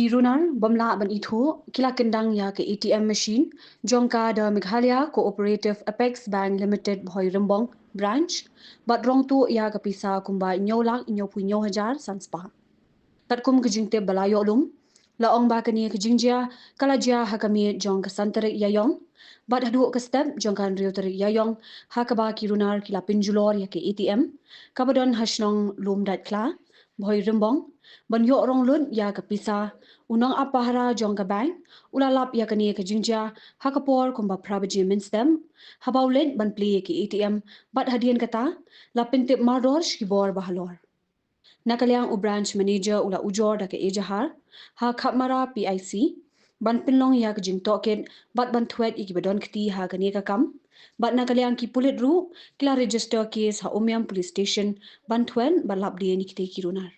Ki Runar, Bamla ban itu, kila Kyndang ya ke ATM machine, jongka the Meghalaya Cooperative Apex Bank Limited Bhoirymbong branch, but Rong Tuh ya ke Pisa kumba nyolak nyopui hajar sanspa. Tatkum kejingte balayo lum, laong ba kani kejingjia, kalajia hakami jong kesanterik yayong, but hadu ke step jongkan rioterik yayong, hakaba Ki Runar kila pinjulor ya ke ATM, kabadon hasnong lum dat kla, Bhoirymbong, ban yo rong lun ya ke Pisa, unang apahara jong ke bank, ulalap ya kani kejingjia, hakapor kumba prabaji minstem, habaulet ban pli ke ATM, but hadian kata, lapintip mardor shkibor bahalor. Nakaliang u branch manager ula ujor da ke ejahar, ha kapmara PIC, ban pinlong ya ke jing toket, bat ban tuet iki badon kti ha kani kam, bat nakaliang ki pulit ru, kila register case ha Umiam police station, ban tuen ban lap dia ni kite Ki Runar.